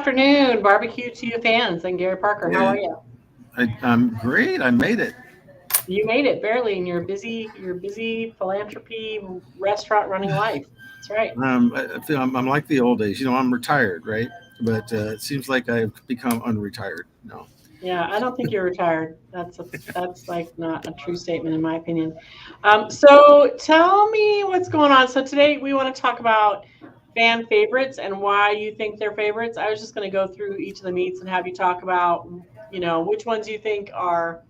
afternoon, barbecue to you fans, and Gary Parker. How are Hey, you? I'm great. I made it. You made it barely in your busy philanthropy restaurant running life. That's right. I feel I'm like the old days. I'm retired, right? But it seems like I've become unretired now. Yeah, I don't think you're retired. That's like not a true statement in my opinion. So tell me what's going on. So today we want to talk about fan favorites and why you think they're favorites. I was just going to go through each of the meats and have you talk about, which ones you think are.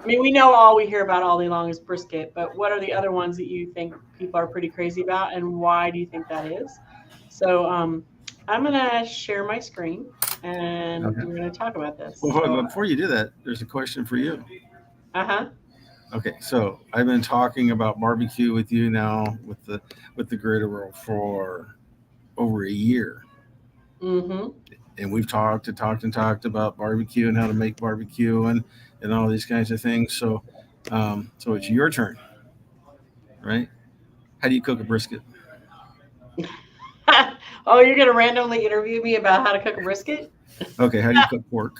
I mean, we know all we hear about all day long is brisket, but what are the other ones that you think people are pretty crazy about, and why do you think that is? So I'm gonna share my screen, and Okay. we're gonna talk about this. Well, So, before you do that, there's a question for you. uh-huh. Okay, so I've been talking about barbecue with you now with the Greater World for over a year, Mm-hmm. and we've talked about barbecue and how to make barbecue and all these kinds of things. So it's your turn, right? How do you cook a brisket? Oh, you're gonna randomly interview me about how to cook a brisket? Okay, how do you cook pork?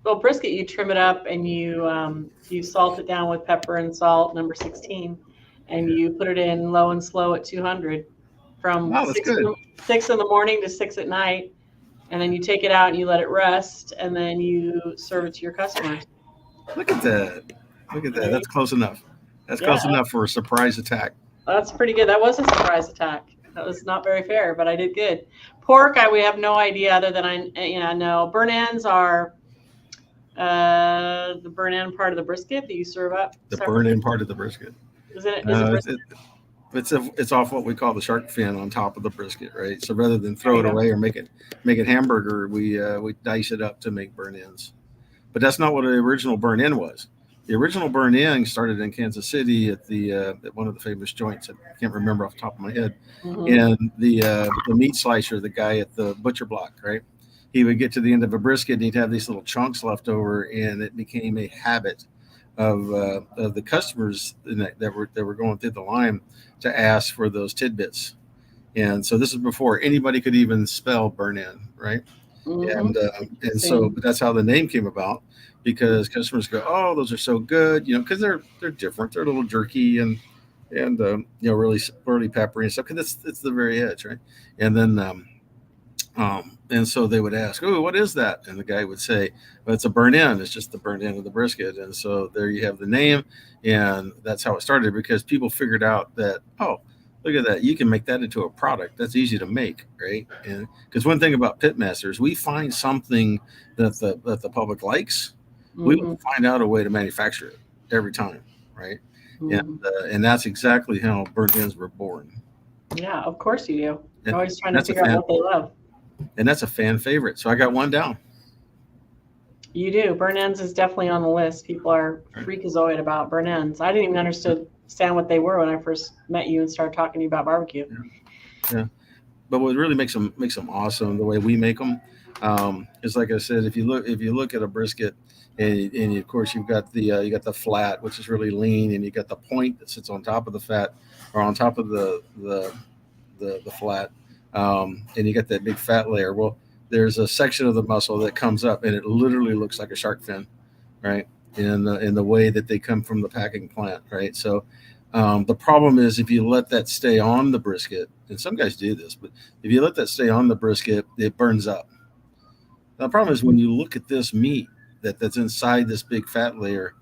Well, brisket, you trim it up and you salt it down with pepper and salt, number 16, and you put it in low and slow at 200 from Wow, that's good. 6 in the morning to 6 at night, and then you take it out and you let it rest, and then you serve it to your customers. Look at that. Look at that. There you- That's close enough. That's Yeah, close enough for a surprise attack. that's pretty good. That was a surprise attack. That was not very fair, but I did good. Pork, we have no idea other than I know burn ends are the burn end part of the brisket that you serve up The burn in separately. part of the brisket. Is it It's brisket? it's off what we call the shark fin on top of the brisket, right? So rather than There throw you it go. away or make it hamburger, we dice it up to make burn ends. But that's not what the original burn in was. The original burn in started in Kansas City at one of the famous joints. I can't remember off the top of my head. Hmm. And the meat slicer, the guy at the butcher block, right? He would get to the end of a brisket and he'd have these little chunks left over, and it became a habit of the customers that were going through the line to ask for those tidbits. And so this is before anybody could even spell burn in, right? Hmm. And so, Same. but that's how the name came about, because customers go, "Oh, those are so good," because they're different. They're a little jerky and really peppery and stuff. Because it's the very edge, right? And then and so they would ask, "Oh, what is that?" And the guy would say, "Well, it's a burn in. It's just the burnt end of the brisket." And so there you have the name, and that's how it started, because people figured out that, oh, look at that, you can make that into a product. That's easy to make, right? And because one thing about pitmasters, we find something that the public likes, we will Hmm. find out a way to manufacture it every time, right? And Hmm. and that's exactly how burnt ends were born. Yeah, of course you do. And, You're always trying to that's a figure out fan what they love. and that's a fan favorite. So I got one down. You do. Burn ends is definitely on the list. People are Right? freakazoid about burn ends. I didn't even understand what they were when I first met you and started talking to you about barbecue. Yeah. Yeah. But what really makes them awesome, the way we make them, is, like I said, if you look at a brisket, and of course you got the flat, which is really lean, and you got the point that sits on top of the fat, or on top of the flat, and you got that big fat layer. Well, there's a section of the muscle that comes up, and it literally looks like a shark fin, right? In the way that they come from the packing plant, right? So the problem is, if you let that stay on the brisket, and some guys do this, but if you let that stay on the brisket, it burns up. Now, the problem is, when you look at this meat that's inside this big fat layer,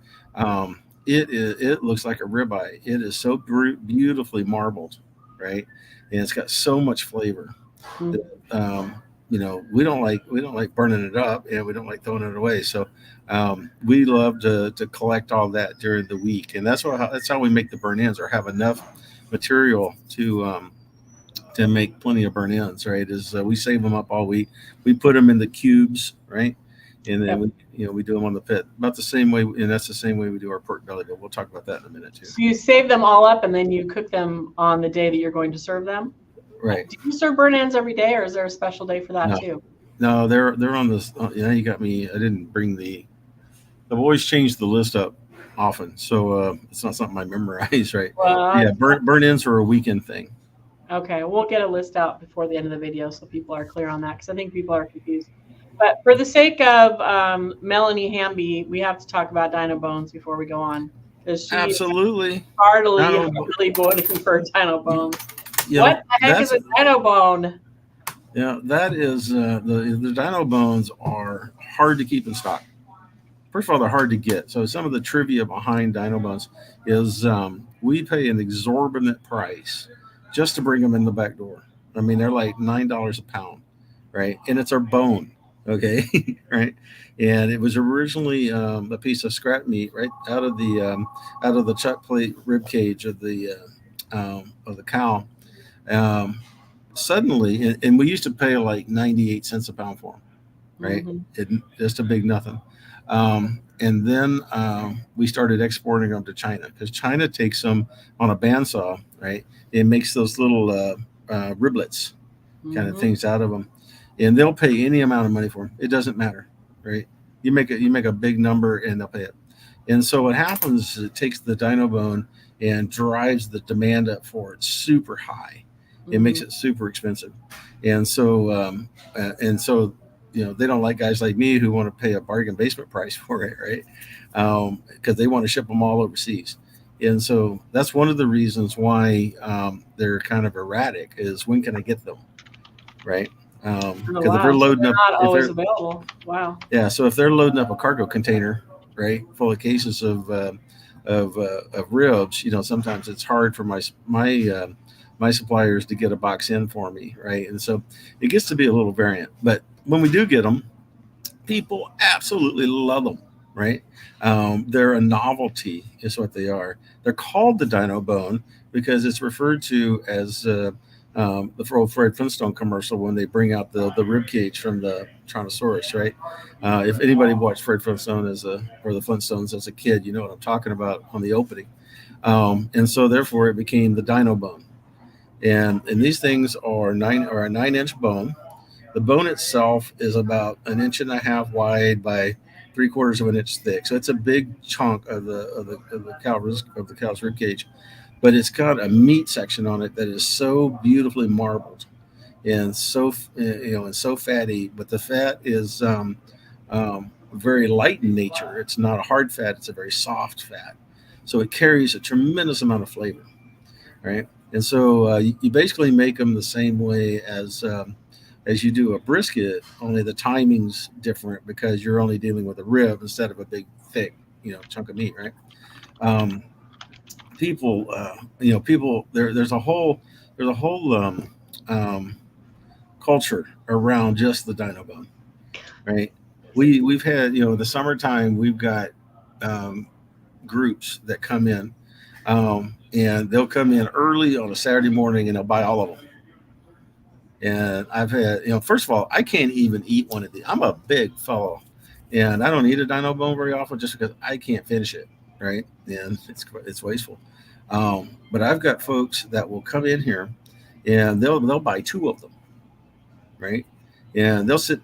it looks like a ribeye. It is so beautifully marbled, right? And it's got so much flavor that Mm. we don't like burning it up, and we don't like throwing it away. So we love to collect all that during the week, and that's how we make the burn ends, or have enough material to make plenty of burn ends. Right? Is we save them up all week. We put them in the cubes, right? And then Yep. we do them on the pit, about the same way, and that's the same way we do our pork belly. But we'll talk about that in a minute too. So you save them all up and then you cook them on the day that you're going to serve them. Right? Do you serve burn ends every day, or is there a special day for that No, too? no, they're on this. You got me. I didn't bring the. I've always changed the list up often, so it's not something I memorize. Right? Well, Yeah, burn ends are a weekend thing. Okay, we'll get a list out before the end of the video so people are clear on that because I think people are confused. But for the sake of Melanie Hamby, we have to talk about Dino Bones before we go on because she is Absolutely. heartily, Dino, heartily voting for Dino you, Bones. you What know, the heck is that's a Dino Bone? that is the dino bones are hard to keep in stock. First of all, they're hard to get. So some of the trivia behind dino bones is we pay an exorbitant price just to bring them in the back door. I mean, they're like $9 a pound, right? And it's our bone, okay, right? And it was originally a piece of scrap meat right out of the chuck plate rib cage of the cow. Um, Suddenly, and we used to pay like 98 cents a pound for them, right? Hmm. Just a big nothing. And then we started exporting them to China because China takes them on a bandsaw, right? It makes those little riblets kind of Hmm. things out of them, and they'll pay any amount of money for them. It doesn't matter, right? You make a big number and they'll pay it. And so what happens is it takes the dino bone and drives the demand up for it super high. It Hmm. makes it super expensive, and so they don't like guys like me who want to pay a bargain basement price for it, right? Because they want to ship them all overseas. And so that's one of the reasons why they're kind of erratic is when can I get them, right? Oh Because if they're wow, so loading up, they're not if always they're available. Wow. yeah, so if they're loading up a cargo container, right, full of cases of ribs, sometimes it's hard for my suppliers to get a box in for me, right? And so it gets to be a little variant. But when we do get them, people absolutely love them, right? They're a novelty, is what they are. They're called the Dino Bone because it's referred to as the old Fred Flintstone commercial when they bring out the rib cage from the Tyrannosaurus, right? If anybody watched Fred Flintstone or the Flintstones as a kid, you know what I'm talking about on the opening. And so therefore it became the Dino Bone. And these things are a 9-inch bone. The bone itself is about an inch and a half wide by 3/4 of an inch thick. So it's a big chunk of the cow's rib cage, but it's got a meat section on it that is so beautifully marbled and so fatty. But the fat is very light in nature. It's not a hard fat; it's a very soft fat. So it carries a tremendous amount of flavor, right? And so you basically make them the same way as you do a brisket, only the timing's different because you're only dealing with a rib instead of a big thick chunk of meat, right? Um, people there's a whole um, culture around just the dino bone, right? We've had the summertime we've got um, groups that come in, and they'll come in early on a Saturday morning and they'll buy all of them. And I've had, first of all, I can't even eat one of these. I'm a big fellow, and I don't eat a dino bone very often just because I can't finish it, right? And it's wasteful. But I've got folks that will come in here, and they'll buy two of them, right? And they'll sit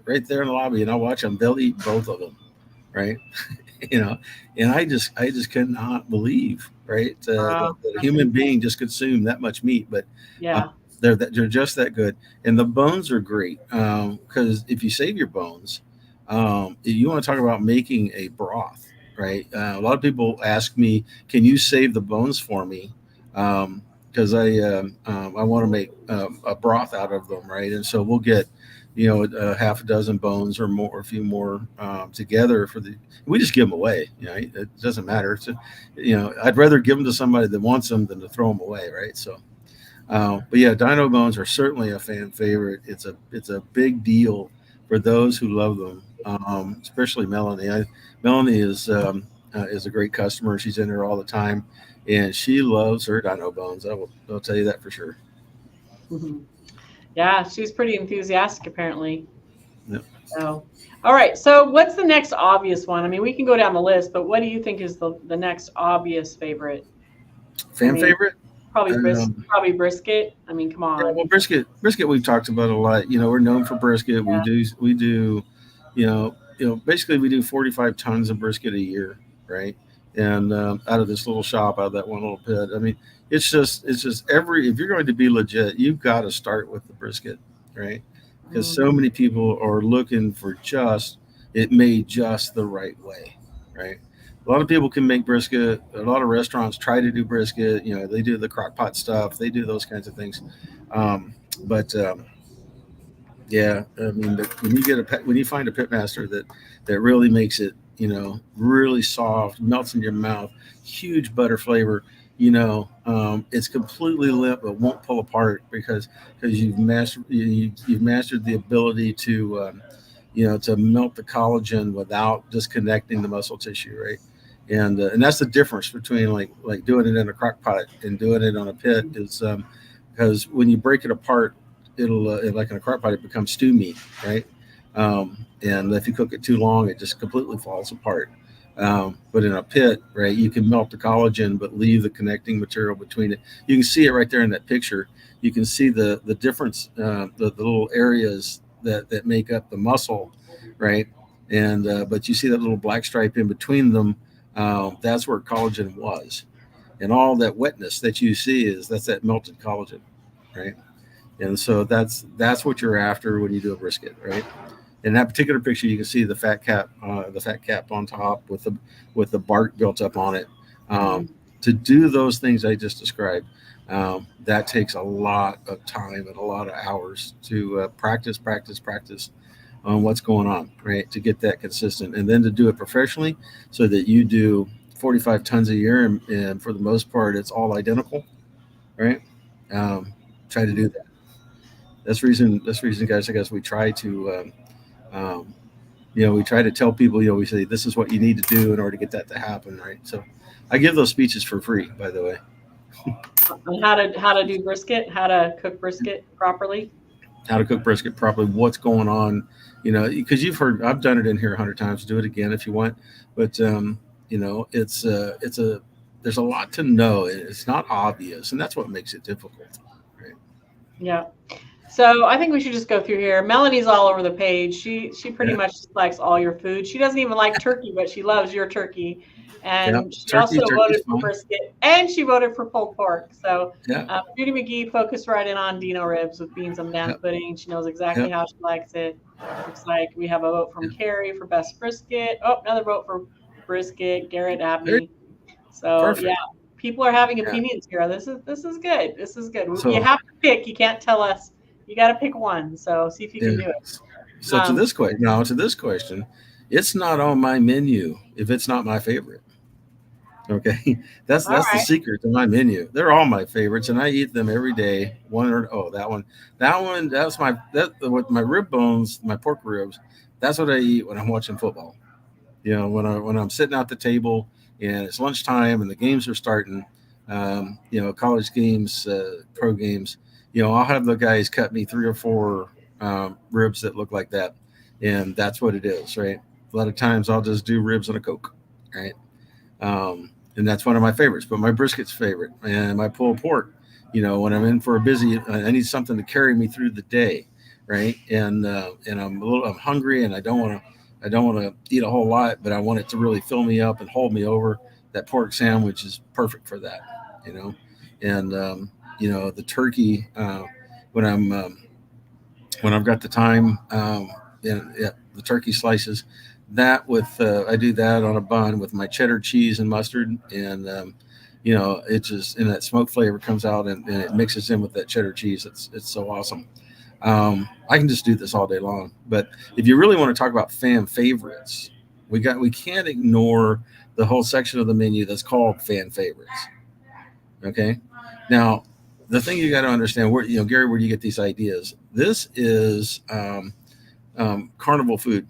right there in the lobby, and I'll watch them. They'll eat both of them, right? you know, and I just cannot believe, right, Wow, that a that's human insane. being just consumed that much meat, but uh, Yeah. they're just that good, and the bones are great because if you save your bones, you want to talk about making a broth, right? A lot of people ask me, "Can you save the bones for me?" Because I want to make a broth out of them, right? And so we'll get a half a dozen bones or more, a few more together for the. We just give them away. It doesn't matter. I'd rather give them to somebody that wants them than to throw them away, right? So, but yeah, Dino Bones are certainly a fan favorite. It's a big deal for those who love them, especially Melanie. Melanie is a great customer. She's in there all the time, and she loves her Dino Bones. I'll tell you that for sure. Mhm. Yeah, she's pretty enthusiastic apparently. Yep. So, all right. So, what's the next obvious one? I mean, we can go down the list, but what do you think is the next obvious favorite? I Fan mean, favorite? Um, probably brisket. I mean, come Yeah, on. well, brisket we've talked about a lot. We're known for brisket. We Yeah. do, basically we do 45 tons of brisket a year, right? and out of this little shop, out of that one little pit. I mean, it's just every if you're going to be legit, you've got to start with the brisket, right? Because so Mhm. many people are looking for just it made just the right way, right? A lot of people can make brisket. A lot of restaurants try to do brisket. You know, they do the crock pot stuff. They do those kinds of things. But yeah, I mean, when you get when you find a pit master that really makes it, really soft, melts in your mouth, huge butter flavor, it's completely limp but won't pull apart because you've mastered the ability to melt the collagen without disconnecting the muscle tissue, right? And that's the difference between like doing it in a crock pot and doing it on a pit is because when you break it apart, it'll like in a crock pot it becomes stew meat, right? And if you cook it too long, it just completely falls apart. But in a pit, right, you can melt the collagen but leave the connecting material between it. You can see it right there in that picture. You can see the difference, the little areas that make up the muscle, right? And but you see that little black stripe in between them. That's where collagen was, and all that wetness that you see that's that melted collagen, right? And so that's what you're after when you do a brisket, right? In that particular picture, you can see the fat cap on top with the bark built up on it. Um, Mhm. to do those things I just described, that takes a lot of time and a lot of hours to practice on what's going on, right? To get that consistent, and then to do it professionally, so that you do 45 tons a year, and for the most part, it's all identical, right? Um, Try to do that. That's reason, guys. I guess we try to. We try to tell people, we say this is what you need to do in order to get that to happen, right? So I give those speeches for free, by the way. On how to do brisket, how to cook brisket properly. How to cook brisket properly, what's going on, because you've heard, I've done it in here 100 times. Do it again if you want, but it's a there's a lot to know. It's not obvious, and that's what makes it difficult, right? Yeah. So I think we should just go through here. Melanie's all over the page. She pretty Yeah, much just likes all your food. She doesn't even like turkey, but she loves your turkey. yeah. And she also Turkey's voted for fine. brisket, and she voted for pulled pork. So Yeah, Judy McGee focused right in on Dino ribs with beans and yeah, banana pudding. She knows yeah, exactly how she likes it. Looks like we have a vote from yeah. Carrie for best brisket. Oh, another vote for brisket. Garrett Very Abney. So yeah, perfect. people are having Yeah. opinions here. This is good. This is good. You So have to pick. You can't tell us. You got to pick one. So see if you yeah. can do it. So to this question, it's not on my menu if it's not my favorite. Okay, All that's the right. secret to my menu. They're all my favorites, and I eat them every day. That's with my rib bones, my pork ribs. That's what I eat when I'm watching football. When I'm sitting at the table and it's lunchtime and the games are starting, college games, pro games. I'll have the guys cut me three or four ribs that look like that, and that's what it is, right? A lot of times I'll just do ribs and a Coke, right? And that's one of my favorites. But my brisket's favorite, and my pulled pork. When I'm in for a busy, I need something to carry me through the day, right? And I'm hungry, and I don't want to eat a whole lot, but I want it to really fill me up and hold me over. That pork sandwich is perfect for that, you know. And the turkey when I'm when I've got the time. Yeah, the turkey slices. That with I do that on a bun with my cheddar cheese and mustard, and it just and that smoke flavor comes out and it mixes in with that cheddar cheese. It's so awesome. I can just do this all day long. But if you really want to talk about fan favorites, we can't ignore the whole section of the menu that's called fan favorites. Okay, now the thing you got to understand, Gary, where do you get these ideas? This is carnival food,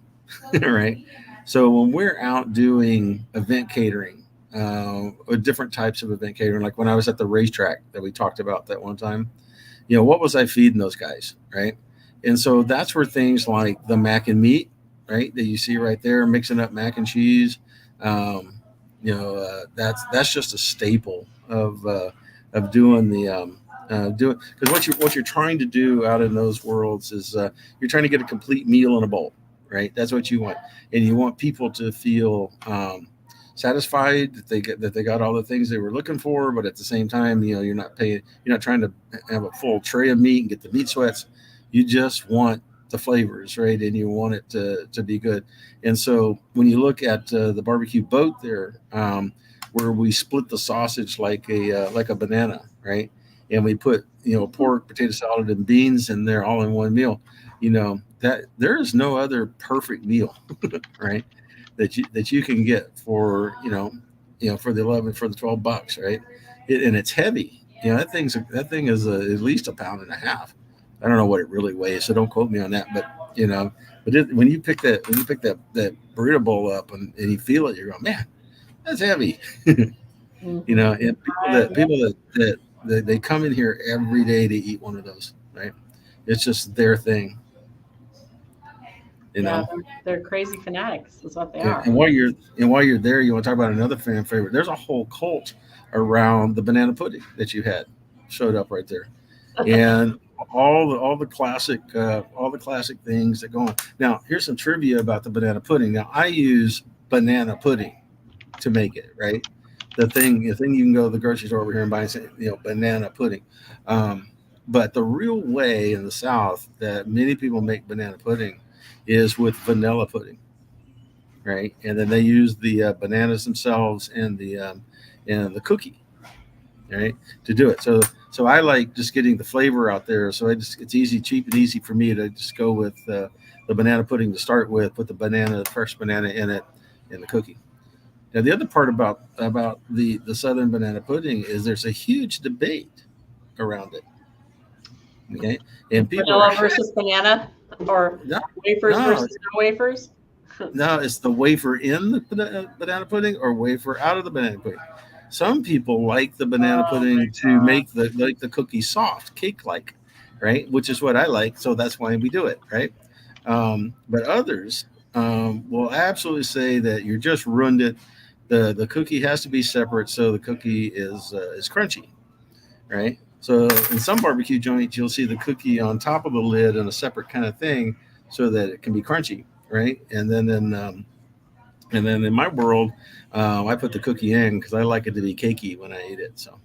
right? So when we're out doing event catering, with different types of event catering, like when I was at the racetrack that we talked about that one time, what was I feeding those guys, right? And so that's where things like the mac and meat, right, that you see right there, mixing up mac and cheese, um, that's just a staple of doing the doing because what you're trying to do out in those worlds is you're trying to get a complete meal in a bowl, right? That's what you want, and you want people to feel satisfied that they got all the things they were looking for, but at the same time, you're not trying to have a full tray of meat and get the meat sweats. You just want the flavors, right? And you want it to be good. And so when you look at the barbecue boat there, where we split the sausage like a banana, right? And we put pork, potato salad, and beans in there all in one meal. That there is no other perfect meal, right? That you can get for for the 11 for the $12, right? And it's heavy. That thing is at least a pound and a half. I don't know what it really weighs, so don't quote me on that. When you pick that burrito bowl up and you feel it, you're going, man, that's heavy. Mhm. And people that they come in here every day to eat one of those, right? It's just their thing, you Yeah, know. they're crazy fanatics. Is what they And, are. and while you're there, you want to talk about another fan favorite. There's a whole cult around the banana pudding that you had showed up right there, and all the classic things that go on. Now, here's some trivia about the banana pudding. Now, I use banana pudding to make it, right. The thing you can go to the grocery store over here and buy, and say, banana pudding. Um, but the real way in the South that many people make banana pudding is with vanilla pudding, right? And then they use the bananas themselves and the cookie, right, to do it. So I like just getting the flavor out there. So it's easy, cheap, and easy for me to just go with the banana pudding to start with, put the fresh banana in it, and the cookie. Now the other part about the Southern banana pudding is there's a huge debate around it. Okay, and people are Vanilla versus banana, or no, wafers no, versus no wafers. no, it's the wafer in the banana pudding or wafer out of the banana pudding. Some people like the banana Oh my pudding to god. make the cookie soft, cake like, right? Which is what I like, so that's why we do it, right? But others will absolutely say that you just ruined it. The cookie has to be separate so the cookie is crunchy, right? So in some barbecue joints, you'll see the cookie on top of the lid in a separate kind of thing so that it can be crunchy, right? And then in my world, I put the cookie in because I like it to be cakey when I eat it. So,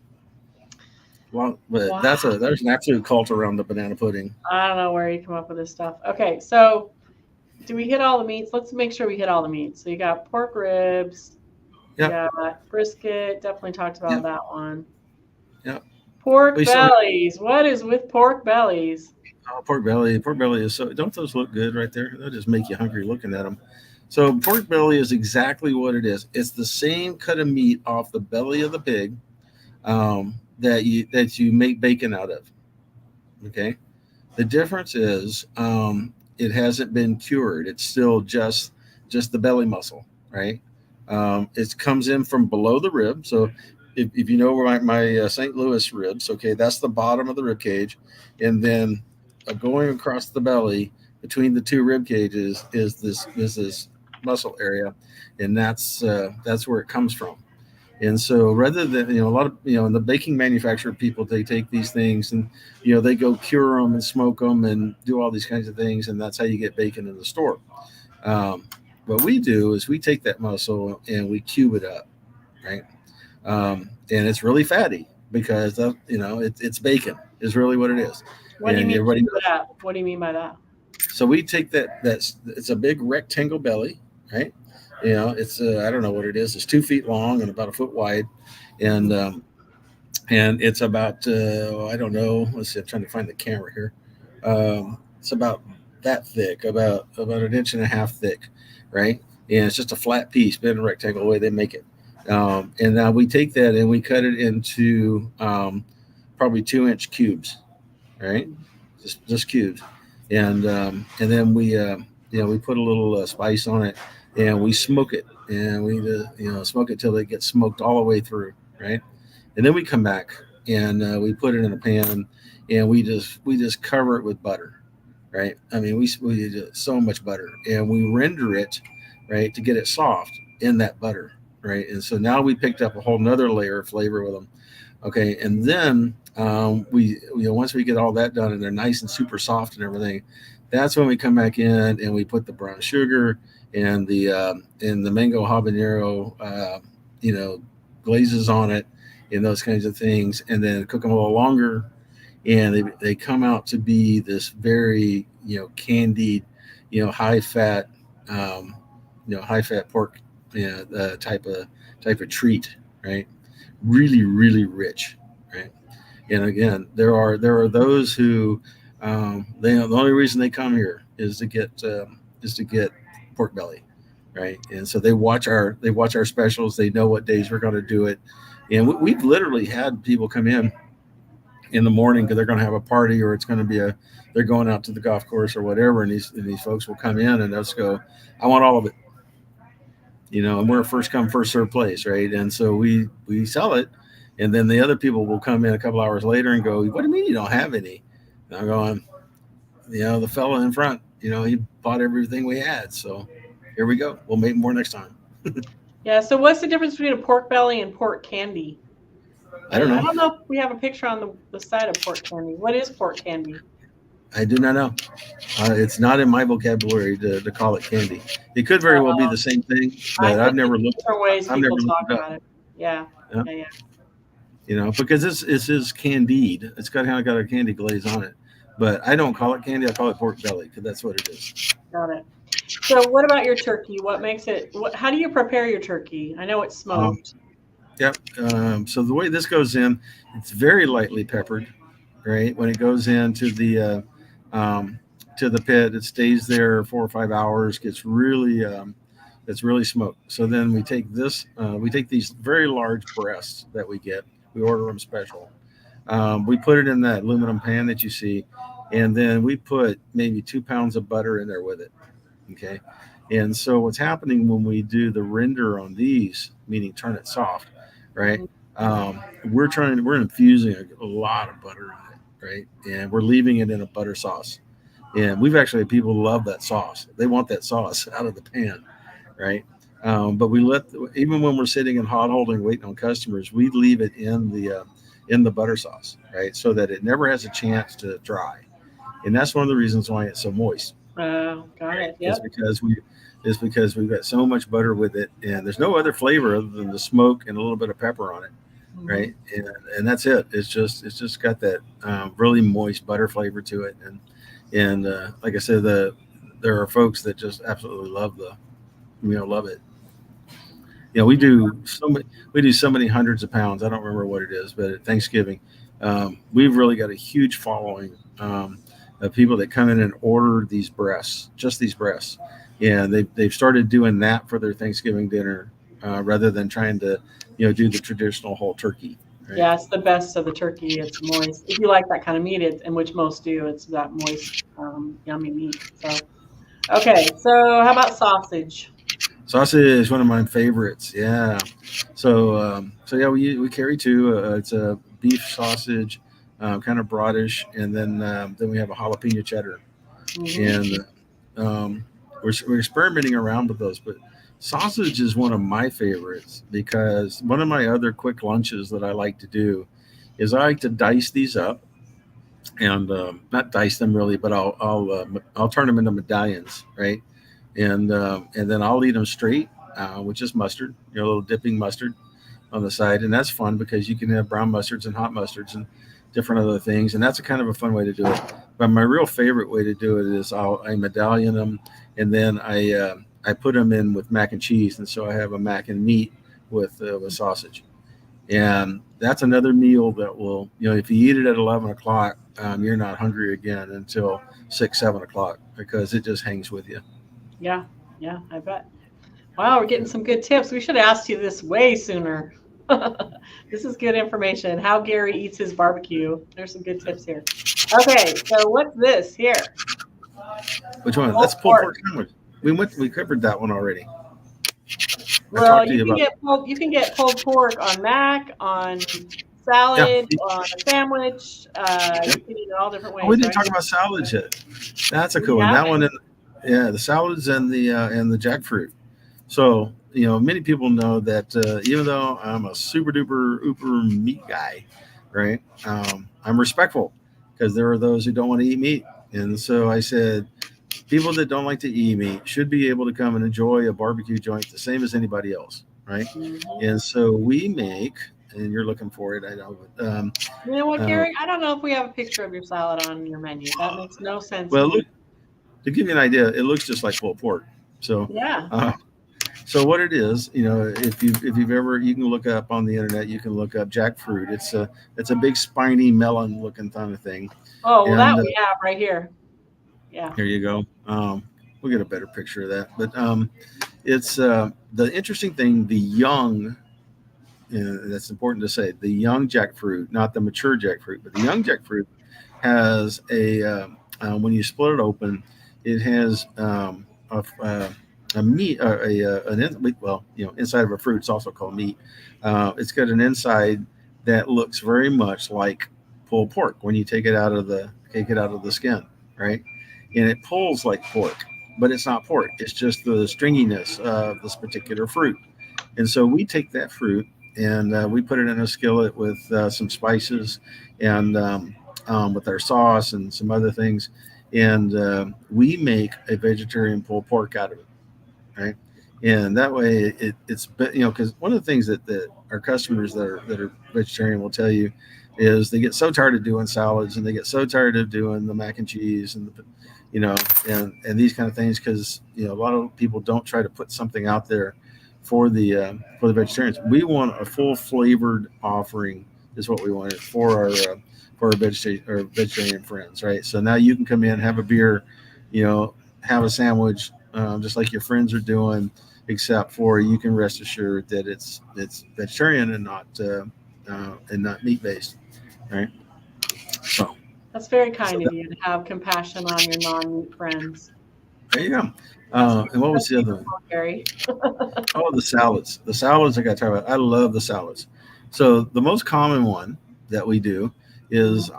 well, but Wow. there's an absolute cult around the banana pudding. I don't know where you come up with this stuff. Okay, so do we hit all the meats? Let's make sure we hit all the meats. So you got pork ribs, you Yep, got brisket, definitely talked about yep, that one. yep. Pork We still bellies. What is with pork bellies? oh, pork belly. Pork belly is so. Don't those look good right there? They'll just make you hungry looking at them. So pork belly is exactly what it is. It's the same cut of meat off the belly of the pig that you make bacon out of. Okay. The difference is it hasn't been cured. It's still just the belly muscle, right? It comes in from below the rib. So if you know where my St. Louis ribs, okay, that's the bottom of the rib cage, and then going across the belly between the two rib cages is this muscle area, and that's where it comes from. And so rather than, a lot of, the baking manufacturer people, they take these things and, they go cure them and smoke them and do all these kinds of things. And that's how you get bacon in the store. Um, what we do is we take that muscle and we cube it up, right? And it's really fatty because, it's bacon is really what it is. What do you And mean everybody cube it knows. up? What do you mean by that? So we take that's it's a big rectangle belly, right? It's I don't know what it is. It's 2 feet long and about a foot wide, and it's about I don't know. Let's see. I'm trying to find the camera here. It's about that thick, about an inch and a half thick, right? And it's just a flat piece, been a rectangle the way they make it. And now we take that and we cut it into probably 2 inch cubes, right? Just cubes, and then we put a little spice on it, and we smoke it, and we smoke it till it gets smoked all the way through, right? And then we come back and we put it in a pan, and we just cover it with butter, right? I mean, we do so much butter, and we render it, right, to get it soft in that butter, right? And so now we picked up a whole nother layer of flavor with them. Okay, and then once we get all that done and they're nice and super soft and everything, that's when we come back in and we put the brown sugar and the mango habanero, glazes on it, and those kinds of things, and then cook them a little longer, and they come out to be this very candied, high fat, um, high fat pork, type of treat, right? Really, really rich, right? And again, there are those who, the only reason they come here is to get pork belly, right? And so they watch our specials. They know what days we're going to do it, and we've literally had people come in the morning because they're going to have a party, or it's going to be they're going out to the golf course or whatever, and these folks will come in and they'll just go, I want all of it, and we're a first come first serve place, right? And so we sell it, and then the other people will come in a couple hours later and go, what do you mean you don't have any? And I'm going, the fellow in front, he bought everything we had, so here we go, we'll make more next time. Yeah. So what's the difference between a pork belly and pork candy? I don't I know. don't know if we have a picture on the side of pork candy. What is pork candy? I do not know. It's not in my vocabulary to call it candy. It could very well be Uh, the same thing, I but think I've there's never looked. different ways I've never people looked talk it up. about it. Yeah. Yeah. Yeah. Yeah. Because it's candied. It's got kind of got a candy glaze on it, but I don't call it candy. I call it pork belly because that's what it is. Got it. So what about your turkey? What makes it? How do you prepare your turkey? I know it's Um, smoked. yep. So the way this goes in, it's very lightly peppered. Right when it goes into the pit, it stays there 4 or 5 hours. It's really smoked. So then we take this. We take these very large breasts that we get. We order them special. We put it in that aluminum pan that you see, and then we put maybe 2 pounds of butter in there with it. Okay. And so what's happening when we do the render on these, meaning turn it soft, right? Mhm. We're infusing a lot of butter in it, right? And we're leaving it in a butter sauce. And we've actually had people love that sauce. They want that sauce out of the pan, right? But even when we're sitting in hot holding waiting on customers, we leave it in the butter sauce, right? So that it never has a chance to dry. And that's one of the reasons why it's so moist, Got right? it. Is Yep. because we've got so much butter with it, and there's no other flavor other than the smoke and a little bit of pepper on it, Hmm. right? And that's it. It's just got that really moist butter flavor to it, and like I said, there are folks that just absolutely love it. We do so many hundreds of pounds. I don't remember what it is, but at Thanksgiving, we've really got a huge following of people that come in and order these breasts, just these breasts, and they've started doing that for their Thanksgiving dinner rather than trying to do the traditional whole turkey, right? Yeah, it's the best of the turkey. It's moist. If you like that kind of meat, and which most do, it's that moist, yummy meat. So okay. So how about sausage? Sausage is one of my favorites. Yeah. So yeah, we carry two. It's a beef sausage, kind of broadish, and then we have a jalapeno cheddar, Hmm. and um, we're experimenting around with those. But sausage is one of my favorites because one of my other quick lunches that I like to do is I like to dice these up and not dice them really, but I'll turn them into medallions, right? And then I'll eat them straight, with just mustard, a little dipping mustard on the side, and that's fun because you can have brown mustards and hot mustards and different other things, and that's a kind of a fun way to do it. But my real favorite way to do it is I medallion them, and then I put them in with mac and cheese, and so I have a mac and meat with sausage, and that's another meal that will, if you eat it at 11 o'clock, you're not hungry again until 6, 7 o'clock because it just hangs with you. Yeah, yeah, I bet. Wow, we're getting some good tips. We should have asked you this way sooner. This is good information. How Gary eats his barbecue. There's some good tips here. Okay, so what's this here? Which one? Pulled That's pulled pork. pork sandwich. We covered that one already. I Well, talked to you about. you can get pulled pork on mac, on Yeah. salad, on a sandwich. Yeah. You can eat it all different Oh, we ways, didn't right? talk about salads yet. That's a We cool one. That haven't. one, yeah, the salads and the jackfruit. So many people know that even though I'm a super duper uber meat guy, right? I'm respectful because there are those who don't want to eat meat, and so I said, people that don't like to eat meat should be able to come and enjoy a barbecue joint the same as anybody else, right? Mhm. And so we make, and you're looking for it, I know. But, You know what, uh, Gary? I don't know if we have a picture of your salad on your menu. That makes no sense well, to me. look, to give you an idea, it looks just like pulled pork. So, Yeah. uh, so what it is, if you've ever, you can look up on the internet, you can look up jackfruit. It's a big spiny melon looking kind of thing, Oh, well, that and we have right here. Yeah. here you go. We'll get a better picture of that. But it's the interesting thing. The young, that's important to say. The young jackfruit, not the mature jackfruit, but the young jackfruit has when you split it open, it has a meat, well, inside of a fruit. It's also called meat. It's got an inside that looks very much like pulled pork when you take it out of the skin, right? And it pulls like pork, but it's not pork. It's just the stringiness of this particular fruit. And so we take that fruit and we put it in a skillet with some spices and with our sauce and some other things. And we make a vegetarian pulled pork out of it, right? And that way, because one of the things that our customers that are vegetarian will tell you is they get so tired of doing salads and they get so tired of doing the mac and cheese and you know and these kind of things because a lot of people don't try to put something out there for the vegetarians. We want a full flavored offering is what we wanted for our vegetarian friends, right? So now you can come in, have a beer, have a sandwich, just like your friends are doing, except for you can rest assured that it's vegetarian and not meat based, right? So That's very so kind of you to have compassion on your non-meat friends. there you go. That's And what was that's the other one? beautiful, Gary. Oh, the salads. The salads I got to talk about. I love the salads. So the most common one that we do Mhm. is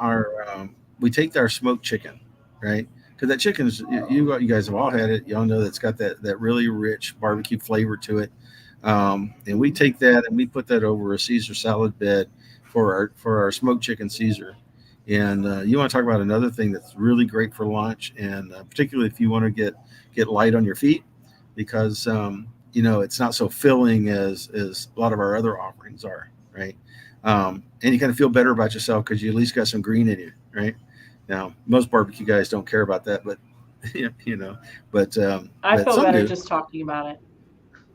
we take our smoked chicken, right? Because that chicken is you guys have all had it. Y'all know that's got that really rich barbecue flavor to it. And we take that and we put that over a Caesar salad bed for our smoked chicken Caesar. And you want to talk about another thing that's really great for lunch, and particularly if you want to get light on your feet, because it's not so filling as a lot of our other offerings are, right? And you kind of feel better about yourself because you at least got some green in you, right? Now most barbecue guys don't care about that, but you know, I but feel some better do, just talking about it.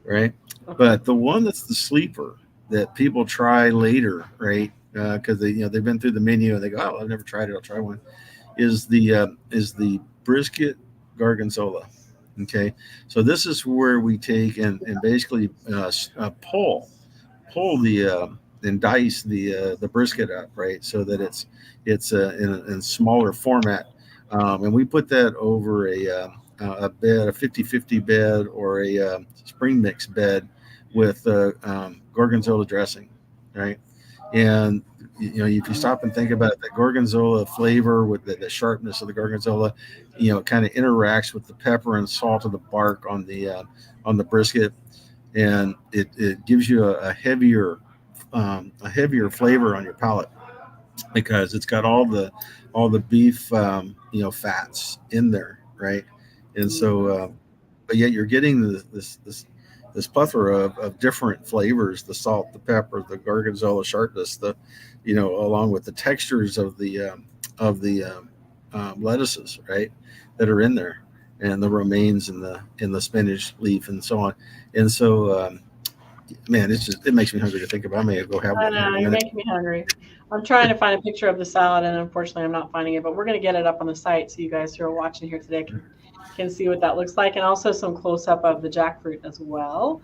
right? But the one that's the sleeper that people try later, right? Because they've been through the menu and they go, oh, I've never tried it, I'll try one. Is the brisket gorgonzola. Okay, so this is where we take and basically pull and dice the brisket up, right, so that it's in smaller format, and we put that over a bed, a 50-50 bed, or a spring mix bed with gorgonzola dressing, right? And if you stop and think about it, the gorgonzola flavor with the sharpness of the gorgonzola, it kind of interacts with the pepper and salt of the bark on the brisket, and it gives you a heavier flavor on your palate because it's got all the beef fats in there, right? And so Mhm. but yet you're getting this plethora of different flavors: the salt, the pepper, the gorgonzola sharpness, along with the textures of the lettuces, right, that are in there, and the romaines and the spinach leaf and so on. And so, man, it makes me hungry to think about. I may go have I one here in know, a you're minute. making me hungry. I'm trying to find a picture of the salad, and unfortunately, I'm not finding it. But we're going to get it up on the site so you guys who are watching here today can see what that looks like, and also some close up of the jackfruit as well.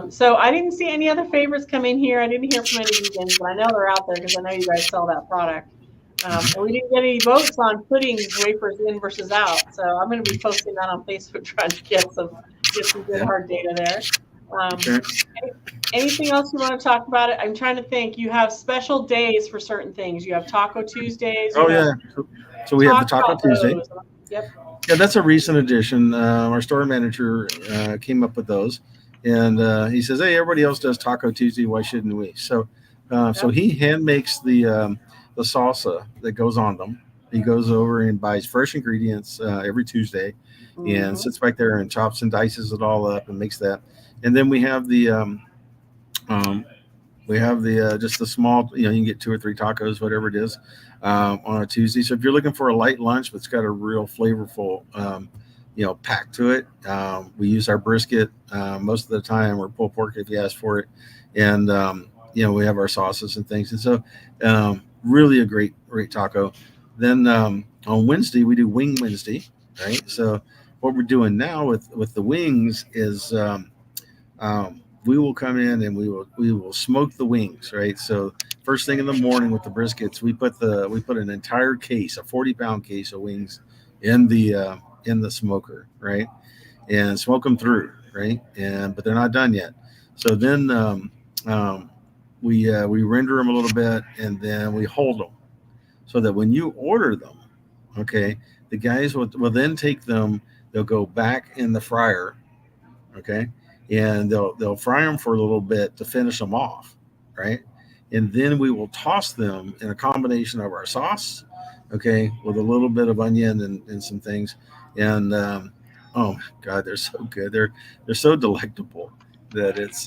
So I didn't see any other favorites come in here. I didn't hear from any vegans, but I know they're out there because I know you guys sell that product. And we didn't get any votes on puddings, wafers in versus out. So I'm going to be posting that on Facebook, trying to get some good Yeah. hard data there. Um, Okay. Anything else you want to talk about it? I'm trying to think. You have special days for certain things. You have Taco Tuesdays. Oh You have yeah. So we have the talk Taco about Tuesday. those. Yep. Yeah, that's a recent addition. Our store manager came up with those, and he says, "Hey, everybody else does Taco Tuesday. Why shouldn't we?" So Yep. he hand makes the salsa that goes on them, He goes over and buys fresh ingredients every Tuesday, and Mm-hmm. sits back there and chops and dices it all up and makes that. And then um, we have the just the small, you can get two or three tacos, whatever it is, on a Tuesday. So if you're looking for a light lunch but it's got a real flavorful, pack to it, we use our brisket most of the time, or pulled pork if you ask for it, and we have our sauces and things. And so, really a great taco. Then on Wednesday we do Wing Wednesday, right? So what we're doing now with the wings is. We will come in and we will smoke the wings, right? So first thing in the morning with the briskets, we put an entire case, a 40-pound case of wings, in the smoker, right, and smoke them through, right, and but they're not done yet. So then um, we render them a little bit, and then we hold them so that when you order them, okay, the guys will then take them. They'll go back in the fryer, okay, and they'll fry them for a little bit to finish them off, right, and then we will toss them in a combination of our sauce, okay, with a little bit of onion and some things, and oh my god, they're so good. They're so delectable that it's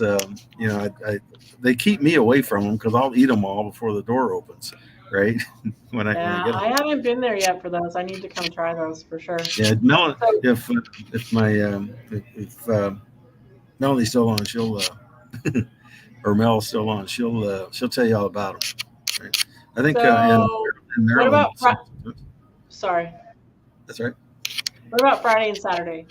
they keep me away from them because I'll eat them all before the door opens, right, when I Yeah, get I them. haven't been there yet for those. I need to come try those for sure. Yeah, Mel, So, if my if Melanie's still on, she'll or Mel's still on, she'll tell you all about them. Right? I think so in what Maryland, about sorry. that's right. What about Friday and Saturday?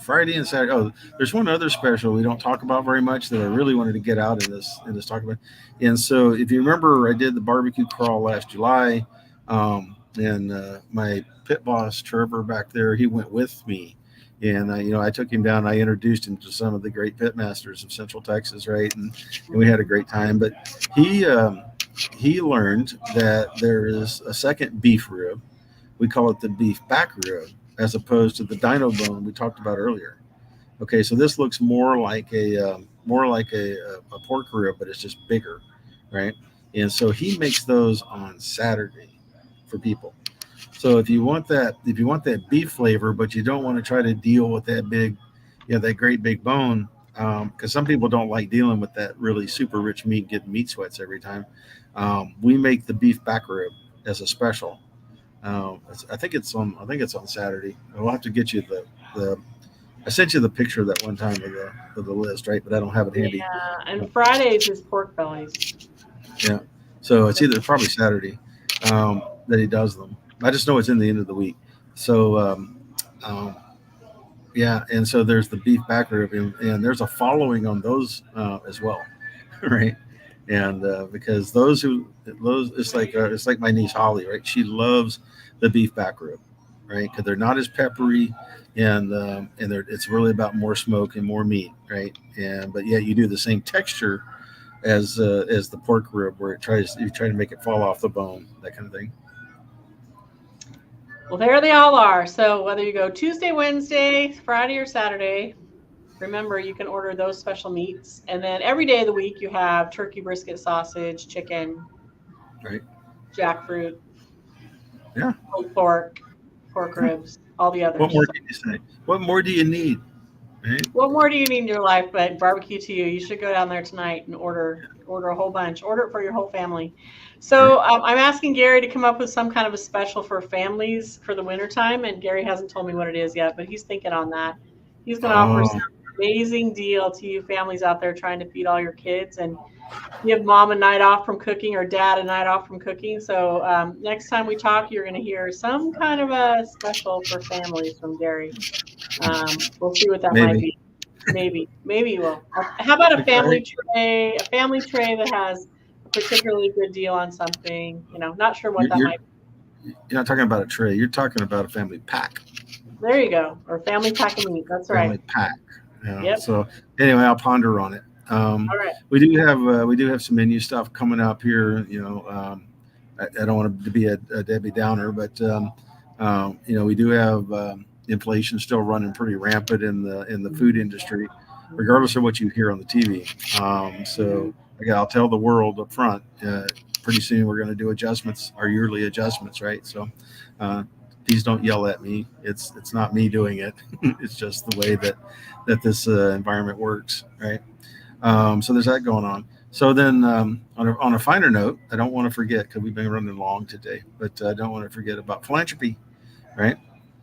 Friday and Saturday. Oh, there's one other special we don't talk about very much that I really wanted to get out in this talk about. And so, if you remember, I did the barbecue crawl last July, and my pit boss Trevor back there, he went with me, and I took him down. I introduced him to some of the great pit masters of Central Texas, right, and we had a great time. But he he learned that there is a second beef rib. We call it the beef back rib, as opposed to the dino bone we talked about earlier. Okay, so this looks more like a pork rib, but it's just bigger, right? And so he makes those on Saturday for people. So if you want that beef flavor, but you don't want to try to deal with that big, that great big bone, because some people don't like dealing with that really super rich meat, getting meat sweats every time. We make the beef back rib as a special. I think it's on Saturday. I'll have to get you the. I sent you the picture that one time of the list, right? But I don't have it handy. Yeah, and Fridays is pork bellies. Yeah, so it's either probably Saturday that he does them. I just know it's in the end of the week. So um, yeah, and so there's the beef back rib, and there's a following on those as well, right? And because those it's like my niece Holly, right? She loves the beef back rib, right? Because they're not as peppery, and it's really about more smoke and more meat, right? And but yet you do the same texture as the pork rib, where you try to make it fall off the bone, that kind of thing. Well, there they all are. So whether you go Tuesday, Wednesday, Friday, or Saturday, remember you can order those special meats. And then every day of the week you have turkey, brisket, sausage, chicken, Right? jackfruit, Yeah. pulled pork, pork Yeah. ribs, all the What others. more can you say? What more do you need? Right? What more do you need in your life but barbecue to you? You should go down there tonight and order a whole bunch. Order it for your whole family. Right? So I'm asking Gary to come up with some kind of a special for families for the wintertime, and Gary hasn't told me what it is yet, but he's thinking on that. He's going to offer some Oh, amazing deal to you families out there trying to feed all your kids and give mom a night off from cooking or dad a night off from cooking. So next time we talk, you're going to hear some kind of a special for families from Gary. We'll see what that might maybe. be. Maybe you will. How about a family Right? tray? A family tray that has a particularly good deal on something. Not sure what You're, that you're might be. you're not talking about a tray. You're talking about a family pack. There you go. Or family pack of meat. That's right. Family pack. Yeah. Yep. So anyway, I'll ponder on it. All right. We do have some menu stuff coming up here. I don't want to be a Debbie Downer, but we do have inflation still running pretty rampant in the food industry, regardless of what you hear on the TV. So again, I'll tell the world up front. pretty soon we're going to do adjustments, our yearly adjustments, right? So uh, please don't yell at me. It's not me doing it. It's just the way that this environment works, right? So there's that going on. So then, on a finer note, I don't want to forget because we've been running long today, but I don't want to forget about philanthropy, right?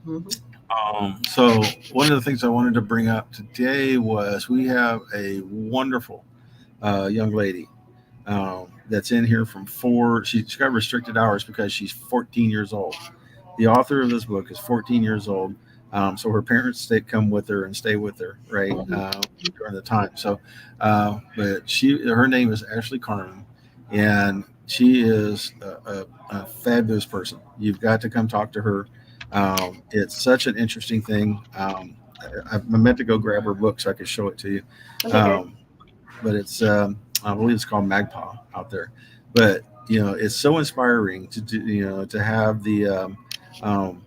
Mm-hmm. So one of the things I wanted to bring up today was we have a wonderful young lady that's in here from four. She's got restricted hours because she's 14 years old. The author of this book is 14 years old. So her parents come with her and stay with her, right, Mm-hmm. during the time. So, but her name is Ashley Carmen, and she is a fabulous person. You've got to come talk to her. It's such an interesting thing. I meant to go grab her book so I could show it to you. That's okay. Um, but it's I believe it's called Magpie out there. But it's so inspiring to do, to have the um,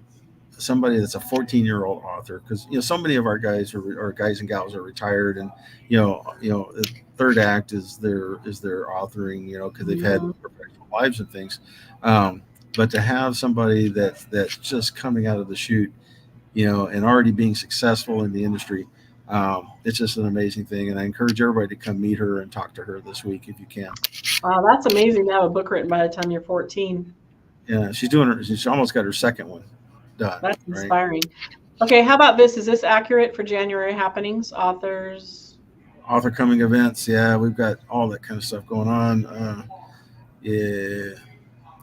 somebody that's a 14-year-old author, because so many of our guys or guys and gals are retired, and the third act is their authoring, because they've had Mm-hmm. professional lives and things. But to have somebody that's just coming out of the chute, and already being successful in the industry. It's just an amazing thing, and I encourage everybody to come meet her and talk to her this week if you can. Wow, that's amazing to have a book written by the time you're 14. Yeah, she's doing her. She's almost got her second one done. That's Right, inspiring. Okay, how about this? Is this accurate for January happenings, authors? author coming events. Yeah, we've got all that kind of stuff going on. Yeah,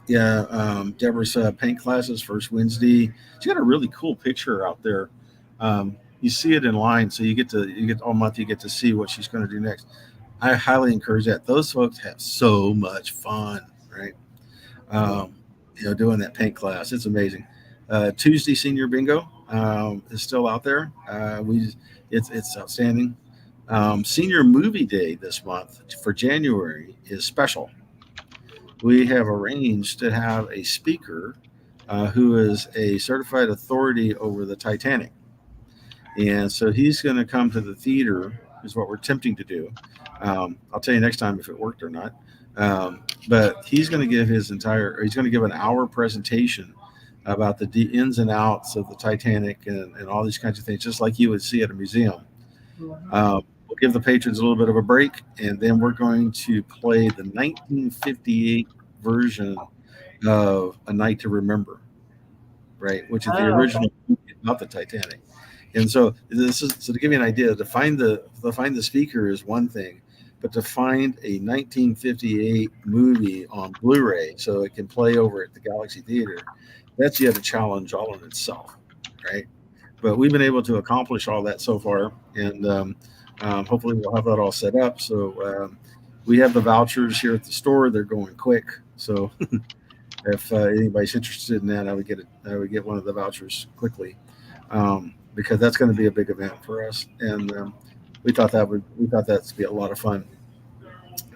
yeah. Deborah's paint classes first Wednesday. She got a really cool picture out there. You see it in line, so you get all month. You get to see what she's going to do next. I highly encourage that. Those folks have so much fun, right? Yeah. Um, doing that paint class. It's amazing. Tuesday senior bingo is still out there. It's outstanding. Senior movie day this month for January is special. We have arranged to have a speaker who is a certified authority over the Titanic. And so he's going to come to the theater, is what we're attempting to do. I'll tell you next time if it worked or not. But he's going to give an hour presentation about the ins and outs of the Titanic and all these kinds of things, just like you would see at a museum. Mhm. We'll give the patrons a little bit of a break, and then we're going to play the 1958 version of A Night to Remember, right, which is the Oh, okay. original movie about the Titanic. And so this is so to give you an idea. To find the speaker is one thing, but to find a 1958 movie on Blu-ray so it can play over at the Galaxy Theater, that's yet a challenge all in itself, right? But we've been able to accomplish all that so far, and hopefully we'll have that all set up. So we have the vouchers here at the store; they're going quick. So if anybody's interested in that, I would get it. I would get one of the vouchers quickly, because that's going to be a big event for us, and we thought that'd be a lot of fun.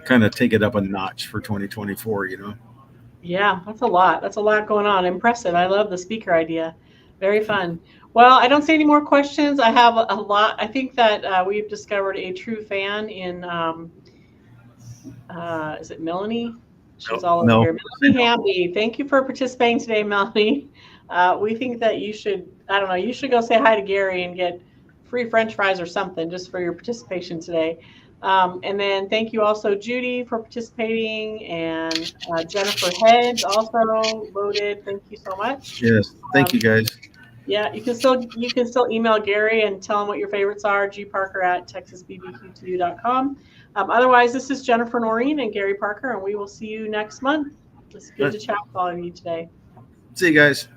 Kind of take it up a notch for 2024. Yeah, that's a lot. That's a lot going on. Impressive. I love the speaker idea. Very fun. Well, I don't see any more questions. I have a lot. I think that we've discovered a true fan in, is it Melanie? She's all over Mel, here. Melanie Hamby. Thank you for participating today, Melanie. We think that you should, I don't know, you should go say hi to Gary and get free French fries or something just for your participation today. And then thank you also, Judy, for participating, and Jennifer Heads also voted. Thank you so much. yes, thank Um, you guys. yeah, you can still email Gary and tell him what your favorites are. gparker@texasbbq2.com. Otherwise, this is Jennifer Noreen and Gary Parker, and we will see you next month. It's All good right, to chat with all of you today. see you guys.